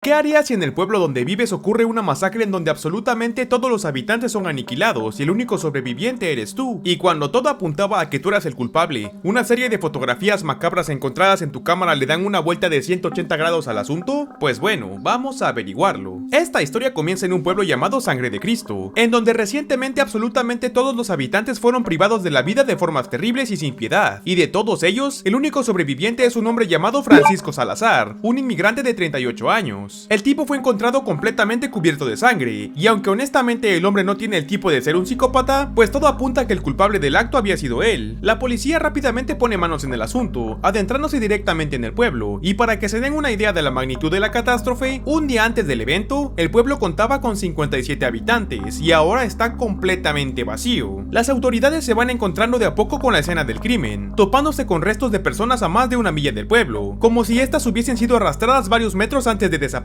¿Qué harías si en el pueblo donde vives ocurre una masacre en donde absolutamente todos los habitantes son aniquilados y el único sobreviviente eres tú? Y cuando todo apuntaba a que tú eras el culpable, ¿una serie de fotografías macabras encontradas en tu cámara le dan una vuelta de 180 grados al asunto? Pues bueno, vamos a averiguarlo. Esta historia comienza en un pueblo llamado Sangre de Cristo, en donde recientemente absolutamente todos los habitantes fueron privados de la vida de formas terribles y sin piedad. Y de todos ellos, el único sobreviviente es un hombre llamado Francisco Salazar, un inmigrante de 38 años. El tipo fue encontrado completamente cubierto de sangre, y aunque honestamente el hombre no tiene el tipo de ser un psicópata, pues todo apunta a que el culpable del acto había sido él. La policía rápidamente pone manos en el asunto, adentrándose directamente en el pueblo, y para que se den una idea de la magnitud de la catástrofe, un día antes del evento, el pueblo contaba con 57 habitantes, y ahora está completamente vacío. Las autoridades se van encontrando de a poco con la escena del crimen, topándose con restos de personas a más de una milla del pueblo, como si estas hubiesen sido arrastradas varios metros antes de desaparecer.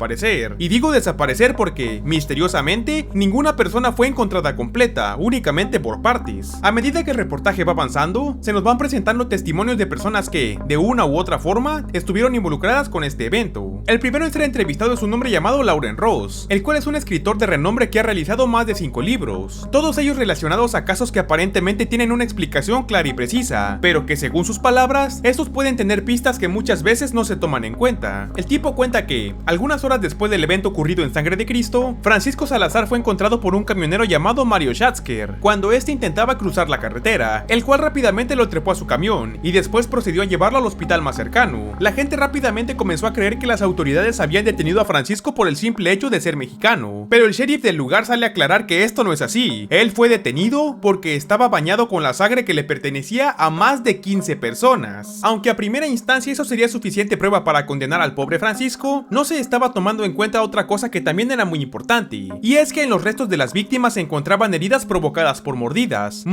Y digo desaparecer porque, misteriosamente, ninguna persona fue encontrada completa, únicamente por partes. A medida que el reportaje va avanzando, se nos van presentando testimonios de personas que, de una u otra forma, estuvieron involucradas con este evento. El primero en ser entrevistado es un hombre llamado Lauren Ross, el cual es un escritor de renombre que ha realizado más de 5 libros, todos ellos relacionados a casos que aparentemente tienen una explicación clara y precisa, pero que según sus palabras, estos pueden tener pistas que muchas veces no se toman en cuenta. El tipo cuenta que, algunas horas después del evento ocurrido en Sangre de Cristo, Francisco Salazar fue encontrado por un camionero llamado Mario Schatzker, cuando este intentaba cruzar la carretera, el cual rápidamente lo trepó a su camión, y después procedió a llevarlo al hospital más cercano. La gente rápidamente comenzó a creer que las autoridades habían detenido a Francisco por el simple hecho de ser mexicano, pero el sheriff del lugar sale a aclarar que esto no es así. Él fue detenido porque estaba bañado con la sangre que le pertenecía a más de 15 personas. Aunque a primera instancia eso sería suficiente prueba para condenar al pobre Francisco, no se estaba tomando en cuenta otra cosa que también era muy importante, y es que en los restos de las víctimas se encontraban heridas provocadas por mordidas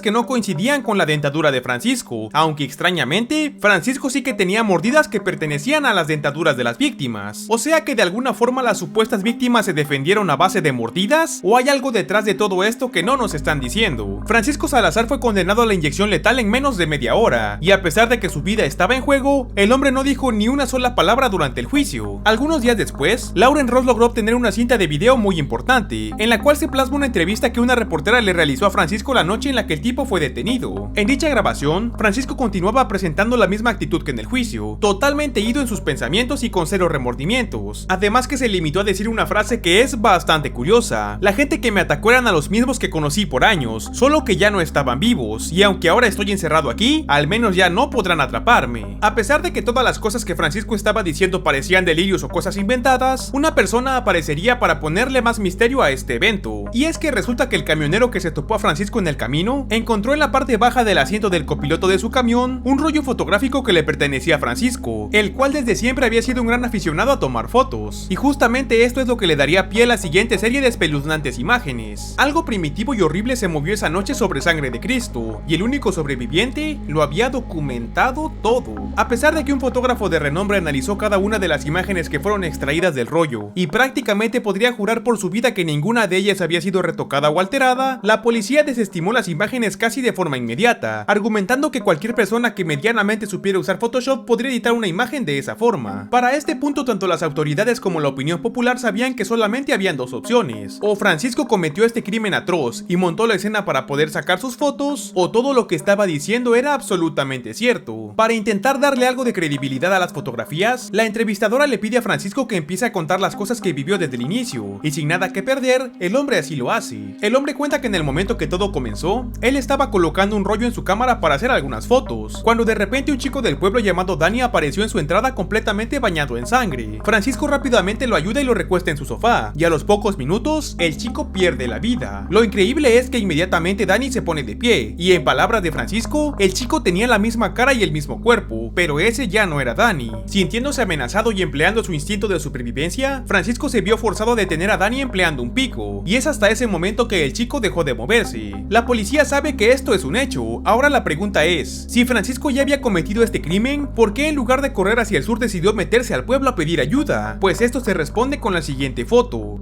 que no coincidían con la dentadura de Francisco, aunque extrañamente, Francisco sí que tenía mordidas que pertenecían a las dentaduras de las víctimas. O sea que de alguna forma las supuestas víctimas se defendieron a base de mordidas, o hay algo detrás de todo esto que no nos están diciendo. Francisco Salazar fue condenado a la inyección letal en menos de media hora, y a pesar de que su vida estaba en juego, el hombre no dijo ni una sola palabra durante el juicio. Algunos días después, Lauren Ross logró obtener una cinta de video muy importante, en la cual se plasma una entrevista que una reportera le realizó a Francisco la noche en la que el tipo fue detenido. En dicha grabación, Francisco continuaba presentando la misma actitud que en el juicio, totalmente ido en sus pensamientos y con cero remordimientos. Además que se limitó a decir una frase que es bastante curiosa: la gente que me atacó eran a los mismos que conocí por años, solo que ya no estaban vivos, y aunque ahora estoy encerrado aquí, al menos ya no podrán atraparme. A pesar de que todas las cosas que Francisco estaba diciendo parecían delirios o cosas inventadas, una persona aparecería para ponerle más misterio a este evento, y es que resulta que el camionero que se topó a Francisco en el camino encontró en la parte baja del asiento del copiloto de su camión un rollo fotográfico que le pertenecía a Francisco, el cual desde siempre había sido un gran aficionado a tomar fotos, y justamente esto es lo que le daría pie a la siguiente serie de espeluznantes imágenes. Algo primitivo y horrible se movió esa noche sobre Sangre de Cristo, y el único sobreviviente lo había documentado todo. A pesar de que un fotógrafo de renombre analizó cada una de las imágenes que fueron extraídas del rollo, y prácticamente podría jurar por su vida que ninguna de ellas había sido retocada o alterada, la policía desestimó las imágenes casi de forma inmediata, argumentando que cualquier persona que medianamente supiera usar Photoshop podría editar una imagen de esa forma. Para este punto, tanto las autoridades como la opinión popular sabían que solamente habían dos opciones: o Francisco cometió este crimen atroz y montó la escena para poder sacar sus fotos, o todo lo que estaba diciendo era absolutamente cierto. Para intentar darle algo de credibilidad a las fotografías, la entrevistadora le pide a Francisco que empiece a contar las cosas que vivió desde el inicio, y sin nada que perder, el hombre así lo hace. El hombre cuenta que en el momento que todo comenzó, él estaba colocando un rollo en su cámara para hacer algunas fotos, cuando de repente un chico del pueblo llamado Dani apareció en su entrada completamente bañado en sangre. Francisco rápidamente lo ayuda y lo recuesta en su sofá, y a los pocos minutos, el chico pierde la vida. Lo increíble es que inmediatamente Dani se pone de pie, y en palabras de Francisco, el chico tenía la misma cara y el mismo cuerpo, pero ese ya no era Dani. Sintiéndose amenazado y empleando su instinto de supervivencia, Francisco se vio forzado a detener a Dani empleando un pico, y es hasta ese momento que el chico dejó de moverse. La policía sabe que esto es un hecho. Ahora la pregunta es, si Francisco ya había cometido este crimen, ¿por qué en lugar de correr hacia el sur decidió meterse al pueblo a pedir ayuda? Pues esto se responde con la siguiente foto.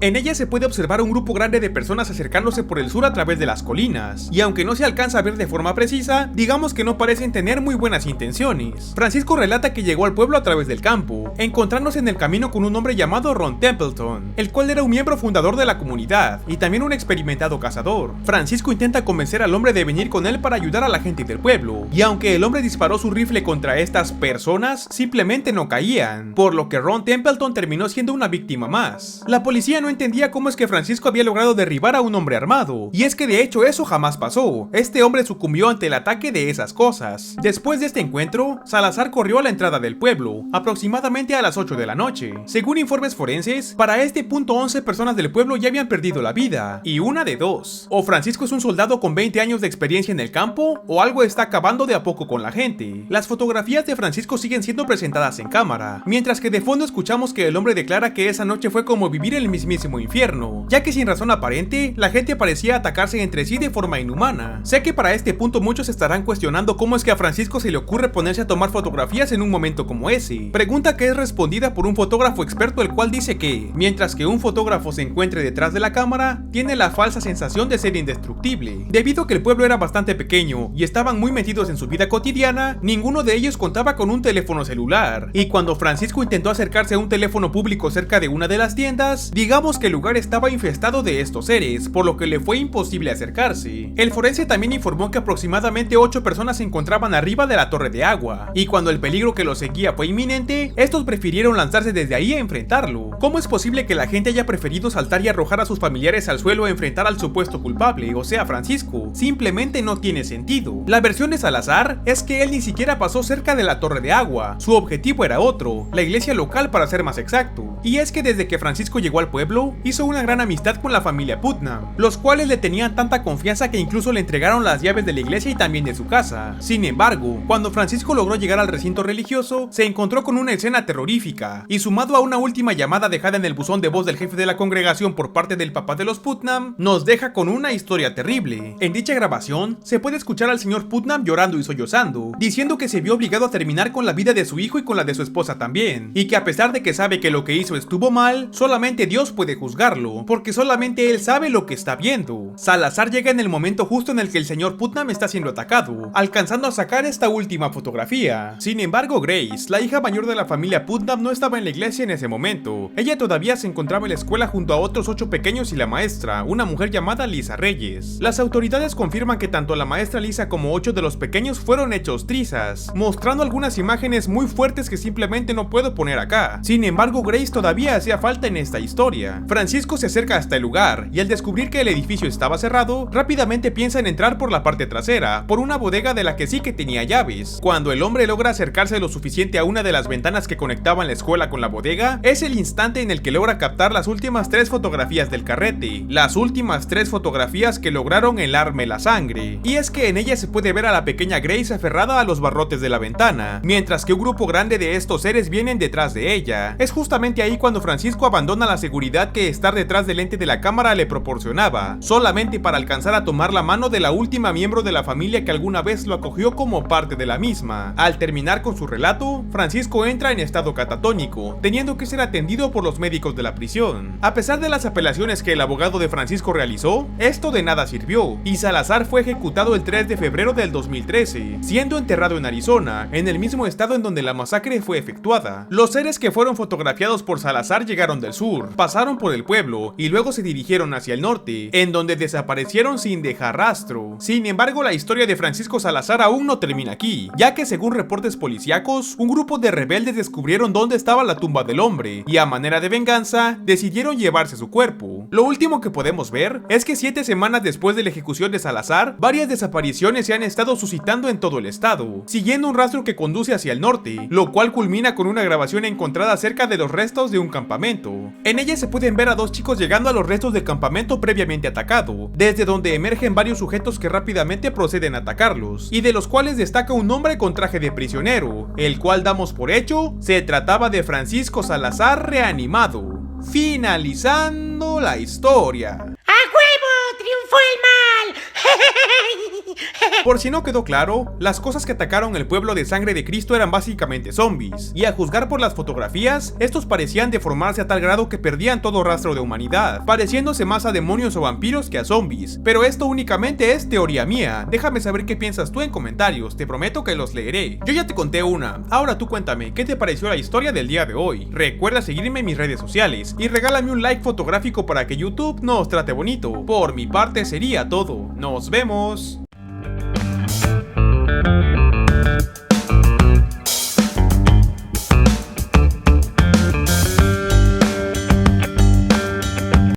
En ella se puede observar un grupo grande de personas acercándose por el sur a través de las colinas, y aunque no se alcanza a ver de forma precisa, digamos que no parecen tener muy buenas intenciones. Francisco relata que llegó al pueblo a través del campo, encontrándose en el camino con un hombre llamado Ron Templeton, el cual era un miembro fundador de la comunidad y también un experimentado cazador. Francisco intenta convencer al hombre de venir con él para ayudar a la gente del pueblo, y aunque el hombre disparó su rifle contra estas personas, simplemente no caían, por lo que Ron Templeton terminó siendo una víctima más. La policía no entendía cómo es que Francisco había logrado derribar a un hombre armado, y es que de hecho eso jamás pasó. Este hombre sucumbió ante el ataque de esas cosas. Después de este encuentro, Salazar corrió a la entrada del pueblo, aproximadamente a las 8 de la noche. Según informes forenses, para este punto 11 personas del pueblo ya habían perdido la vida, y una de dos: o Francisco es un soldado con 20 años de experiencia en el campo, o algo está acabando de a poco con la gente. Las fotografías de Francisco siguen siendo presentadas en cámara, mientras que de fondo escuchamos que el hombre declara que esa noche fue como vivir el mismísimo infierno, ya que sin razón aparente, la gente parecía atacarse entre sí de forma inhumana. Sé que para este punto muchos estarán cuestionando cómo es que a Francisco se le ocurre ponerse a tomar fotografías en un momento como ese, pregunta que es respondida por un fotógrafo experto, el cual dice que, mientras que un fotógrafo se encuentre detrás de la cámara, tiene la falsa sensación de ser indestructible. Debido a que el pueblo era bastante pequeño y estaban muy metidos en su vida cotidiana, ninguno de ellos contaba con un teléfono celular, y cuando Francisco intentó acercarse a un teléfono público cerca de una de las tiendas, digamos que el lugar estaba infestado de estos seres, por lo que le fue imposible acercarse. El forense también informó que aproximadamente 8 personas se encontraban arriba de la torre de agua, y cuando el peligro que los seguía fue inminente, estos prefirieron lanzarse desde ahí a enfrentarlo. ¿Cómo es posible que la gente haya preferido saltar y arrojar a sus familiares al suelo a enfrentar al supuesto culpable, o sea Francisco? Simplemente no tiene sentido. La versión de Salazar es que él ni siquiera pasó cerca de la torre de agua, su objetivo era otro, la iglesia local para ser más exacto, y es que desde que Francisco llegó al pueblo, hizo una gran amistad con la familia Putnam, los cuales le tenían tanta confianza que incluso le entregaron las llaves de la iglesia y también de su casa. Sin embargo, cuando Francisco logró llegar al recinto religioso, se encontró con una escena terrorífica, y sumado a una última llamada dejada en el buzón de voz del jefe de la congregación por parte del papá de los Putnam, nos deja con una historia terrible. En dicha grabación, se puede escuchar al señor Putnam llorando y sollozando, diciendo que se vio obligado a terminar con la vida de su hijo y con la de su esposa también, y que a pesar de que sabe que lo que hizo estuvo mal, solamente Dios puede juzgarlo, porque solamente él sabe lo que está viendo. Salazar llega en el momento justo en el que el señor Putnam está siendo atacado, alcanzando a sacar esta última fotografía. Sin embargo, Grace, la hija mayor de la familia Putnam, no estaba en la iglesia en ese momento. Ella todavía se encontraba en la escuela junto a otros 8 pequeños y la maestra, una mujer llamada Lisa Reyes. Las autoridades confirman que tanto la maestra Lisa como 8 de los pequeños fueron hechos trizas, mostrando algunas imágenes muy fuertes que simplemente no puedo poner acá. Sin embargo, Grace todavía hacía falta en esta historia. Francisco se acerca hasta el lugar, y al descubrir que el edificio estaba cerrado, rápidamente piensa en entrar por la parte trasera, por una bodega de la que sí que tenía llaves. Cuando el hombre logra acercarse lo suficiente a una de las ventanas que conectaban la escuela con la bodega, es el instante en el que logra captar las últimas 3 fotografías del carrete, las últimas 3 fotografías que lograron helarme la sangre. Y es que en ellas se puede ver a la pequeña Grace aferrada a los barrotes de la ventana, mientras que un grupo grande de estos seres vienen detrás de ella. Es justamente ahí cuando Francisco abandona la seguridad que estar detrás del lente de la cámara le proporcionaba, solamente para alcanzar a tomar la mano de la última miembro de la familia que alguna vez lo acogió como parte de la misma. Al terminar con su relato, Francisco entra en estado catatónico, teniendo que ser atendido por los médicos de la prisión. A pesar de las apelaciones que el abogado de Francisco realizó, esto de nada sirvió, y Salazar fue ejecutado el 3 de febrero del 2013, siendo enterrado en Arizona, en el mismo estado en donde la masacre fue efectuada. Los seres que fueron fotografiados por Salazar llegaron del sur, pasaron por el pueblo y luego se dirigieron hacia el norte, en donde desaparecieron sin dejar rastro. Sin embargo, la historia de Francisco Salazar aún no termina aquí, ya que según reportes policíacos, un grupo de rebeldes descubrieron dónde estaba la tumba del hombre, y a manera de venganza, decidieron llevarse su cuerpo. Lo último que podemos ver es que 7 semanas después de la ejecución de Salazar, varias desapariciones se han estado suscitando en todo el estado, siguiendo un rastro que conduce hacia el norte, lo cual culmina con una grabación encontrada cerca de los restos de un campamento. En ella se pueden ver a 2 chicos llegando a los restos del campamento previamente atacado, desde donde emergen varios sujetos que rápidamente proceden a atacarlos, y de los cuales destaca un hombre con traje de prisionero, el cual damos por hecho se trataba de Francisco Salazar reanimado, finalizando la historia. ¡A huevo! ¡Triunfó el mal! Por si no quedó claro, las cosas que atacaron el pueblo de Sangre de Cristo eran básicamente zombies, y a juzgar por las fotografías, estos parecían deformarse a tal grado que perdían todo rastro de humanidad, pareciéndose más a demonios o vampiros que a zombies. Pero esto únicamente es teoría mía, déjame saber qué piensas tú en comentarios, te prometo que los leeré. Yo ya te conté una, ahora tú cuéntame, ¿qué te pareció la historia del día de hoy? Recuerda seguirme en mis redes sociales, y regálame un like fotográfico para que YouTube nos trate bonito. Por mi parte sería todo, nos vemos.